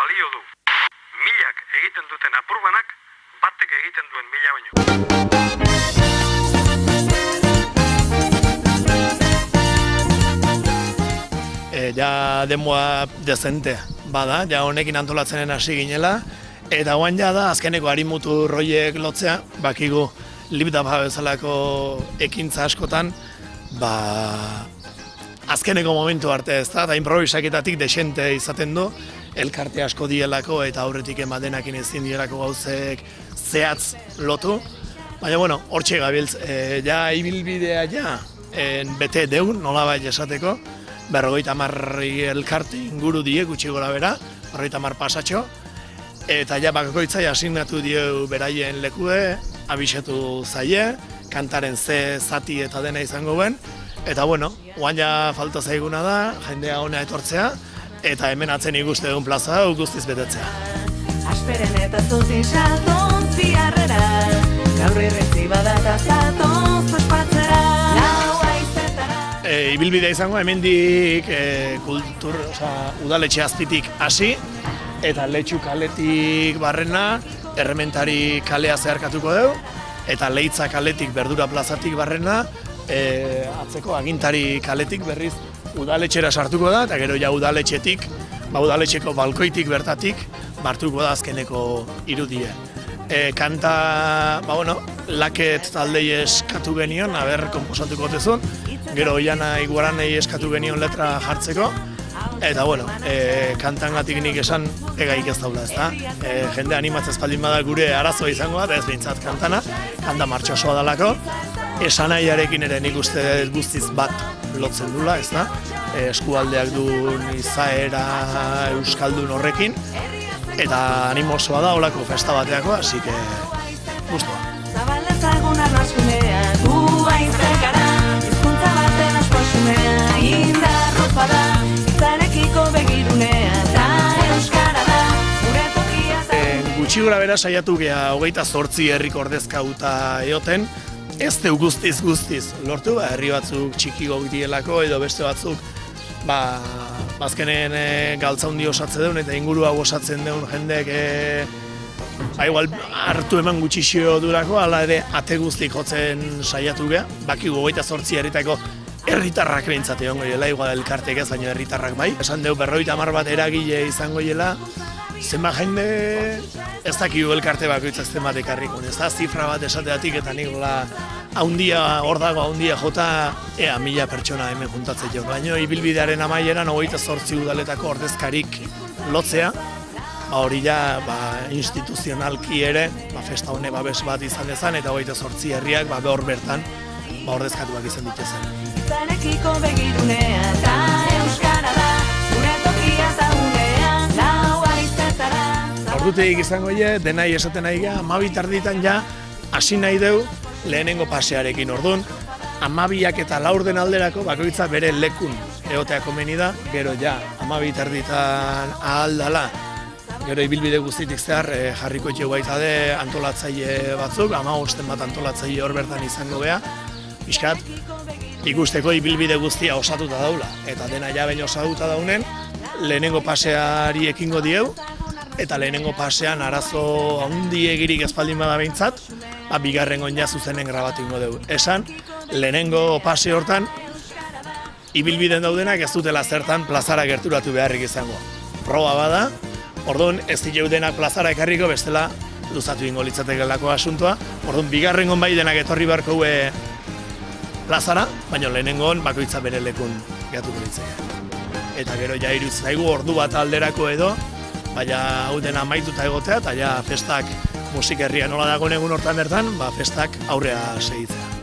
balio du. Milak egiten duten apurbanak, batek egiten duen mila baino. Ja demoa dezente bada, ja honekin antolatzenen hasi ginela, eta guan ja da azkeneko harimutu roiek lotzea, bakigu libdaba bezalako ekintza askotan, azkeneko momentu arte ez da, eta improvisaketatik desente izaten du, elkarte asko dielako eta aurretik ematenakin ezin dielako gauzek zehatz lotu. Baina, bueno, hortxe gabiltz, ja ibilbidea ja, bete deun, nolabait esateko, 50 elkarte inguru die gutxi gora bera, 50 pasatxo, eta ja bakoitzai asignatu dieu beraien lekue, abisetu zaie, kantaren ze zati eta dena izango ben, eta bueno, guan ja falta zaiguna da, jendea ona etortzea, eta hemen atzen ikuste duen plaza hau guztiz betetzea. Asperen eta zutin salton ziarrera, gaur irretzi badata zatoz ospatzera, lau aizetara. Ibilbidea izango hemendik udaletxe azpitik hasi, eta Letxu kaletik barrena, Errementari kalea zeharkatuko dugu, eta Leitza kaletik Berdura plazatik barrena, atzeko Agintari kaletik berriz udaletxera sartuko da, eta gero ja udaletxetik, udaletxeko balkoitik bertatik, bartuko da azkeneko irudie. Kanta, laket taldei eskatu genion, komposatuko tezun, gero Oiana Iguaranei eskatu genion letra jartzeko, eta kantangatik nik esan egaik ez daula, ezta? Jende animatzez espaldin bada gure arazoa izango da, ez behintzat kanta martxosoa dalako, esanaiarekin ere nik uste guztiz bat lotzen dula, ezta? Eskualdeak duen izaera euskaldun horrekin, eta animosoa da olako festa bateako, hasi que guztua. Zabalezagun arnasunea, gu baizekara, hizkuntza baten asposunea, indarropa da, izarekiko begirunea, eta euskara da, gure tokia da. Gutxi gora bera saiatu gea 28 herrik ordezkauta eoten, ez deu guztiz lortu, herri batzuk txikigok dielako edo beste batzuk azkenen galtza hundi osatze deun eta inguru hau osatzen deun jendek igual hartu eman gutxixio durako, ala ere ate guztik jotzen saiatu gea, bakigu 28 herritako herritarrak behintzat egongo jela, igual elkartek ez, baina herritarrak bai. Esan deu 50 bat eragile izango jela, zenbat jende ez dakigu elkarte bakoitza zenbat ekarrikun, ez da zifra bat esateatik eta nik hor dago haundia jota ea 1000 pertsona hemen juntatzen jo. Baina ibilbidearen amaieran 28 udaletako ordezkarik lotzea, hori ja instituzionalki ere festa hone babes bat izan dezan eta 28 herriak hor bertan ordezkatuak izan ditezen. Izarekiko begirunea eta euskara da, gure tokia zagunean, lau aizetara. Orduteik izango denai esaten nahi gea, 12 ja hasi nahi deu lehenengo pasearekin ordun. 12 eta 4 alderako bakoitza bere lekun egotea komeni da, gero ja 12 ahal dala. Gero ibilbide guztitik zehar jarriko etxe baitade antolatzaile batzuk, 15 bat antolatzaile hor bertan izango gea. Piskat, ikusteko ibilbide guztia osatuta daula, eta dena ja baino osatuta daunen, lehenengo paseari ekingo dieu, eta lehenengo pasean arazo handiegirik espaldin bada behintzat, bigarrengoan ja zuzenen grabatu ingo dugu. Esan, lehenengo pase hortan, ibilbiden daudenak ez dutela zertan plazara gerturatu beharrik izango. Proba bada, orduan ez dileu denak plazara ekarriko, bestela luzatu ingo litzatekelako asuntoa, orduan bigarrengoan bai denak etorri beharko plazara, baina lehenengoan bakoitza bere lekun gehatuko ditzake. Eta gero ja iruditzen zaigu ordu bat alderako edo, baina hau dena amaituta egotea, eta ja festak musik herria nola dagoen egun hortan bertan, festak aurrea segitzea.